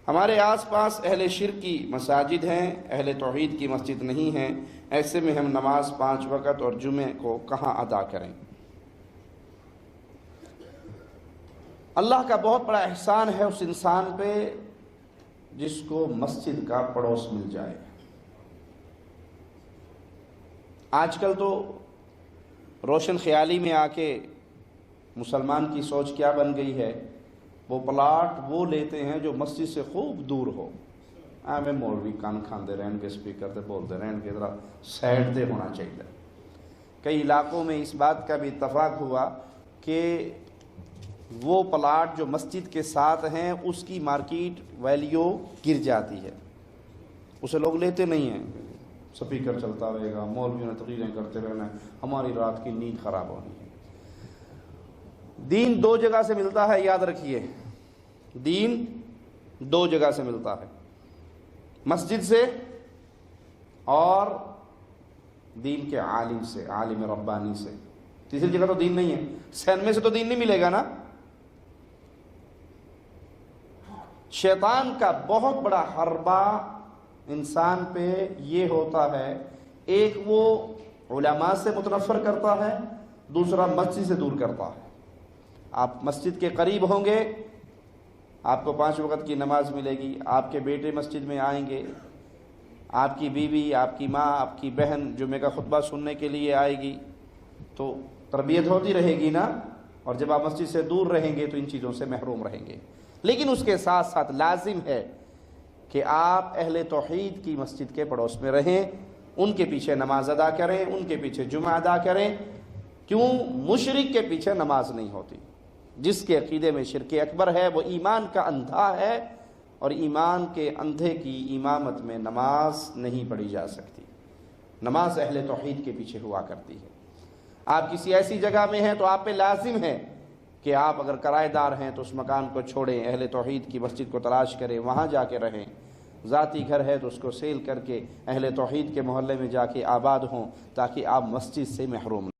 ہمارے آس پاس اہل شرک کی مساجد ہیں، اہل توحید کی مسجد نہیں ہیں، ایسے میں ہم نماز 5 وقت اور جمعے کو کہاں ادا کریں؟ اللہ کا بہت بڑا احسان ہے اس انسان پہ جس کو مسجد کا پڑوس مل جائے۔ آج کل تو روشن خیالی میں آ کے مسلمان کی سوچ کیا بن گئی ہے، وہ پلاٹ وہ لیتے ہیں جو مسجد سے خوب دور ہو۔ میں مولوی کان کھاندے رہن گے، سپیکر تے بولتے رہن گے، ذرا سائڈ تے ہونا چاہیے۔ کئی علاقوں میں اس بات کا بھی اتفاق ہوا کہ وہ پلاٹ جو مسجد کے ساتھ ہیں اس کی مارکیٹ ویلیو گر جاتی ہے، اسے لوگ لیتے نہیں ہیں۔ سپیکر چلتا رہے گا، مولویوں نے تقریریں کرتے رہنا ہے، ہماری رات کی نیند خراب ہونی ہے۔ دین 2 جگہ سے ملتا ہے، یاد رکھیے، دین 2 جگہ سے ملتا ہے، مسجد سے اور دین کے عالم سے، عالم ربانی سے۔ تیسری جگہ تو دین نہیں ہے، سینمے سے تو دین نہیں ملے گا نا۔ شیطان کا بہت بڑا حربہ انسان پہ یہ ہوتا ہے، ایک وہ علماء سے متنفر کرتا ہے، دوسرا مسجد سے دور کرتا ہے۔ آپ مسجد کے قریب ہوں گے، آپ کو 5 وقت کی نماز ملے گی، آپ کے بیٹے مسجد میں آئیں گے، آپ کی بیوی، آپ کی ماں، آپ کی بہن جمعے کا خطبہ سننے کے لیے آئے گی، تو تربیت ہوتی رہے گی نا۔ اور جب آپ مسجد سے دور رہیں گے تو ان چیزوں سے محروم رہیں گے۔ لیکن اس کے ساتھ ساتھ لازم ہے کہ آپ اہل توحید کی مسجد کے پڑوس میں رہیں، ان کے پیچھے نماز ادا کریں، ان کے پیچھے جمعہ ادا کریں۔ کیوں؟ مشرک کے پیچھے نماز نہیں ہوتی۔ جس کے عقیدے میں شرک اکبر ہے وہ ایمان کا اندھا ہے، اور ایمان کے اندھے کی امامت میں نماز نہیں پڑھی جا سکتی۔ نماز اہل توحید کے پیچھے ہوا کرتی ہے۔ آپ کسی ایسی جگہ میں ہیں تو آپ پہ لازم ہے کہ آپ اگر کرایہ دار ہیں تو اس مکان کو چھوڑیں، اہل توحید کی مسجد کو تلاش کریں، وہاں جا کے رہیں۔ ذاتی گھر ہے تو اس کو سیل کر کے اہل توحید کے محلے میں جا کے آباد ہوں، تاکہ آپ مسجد سے محروم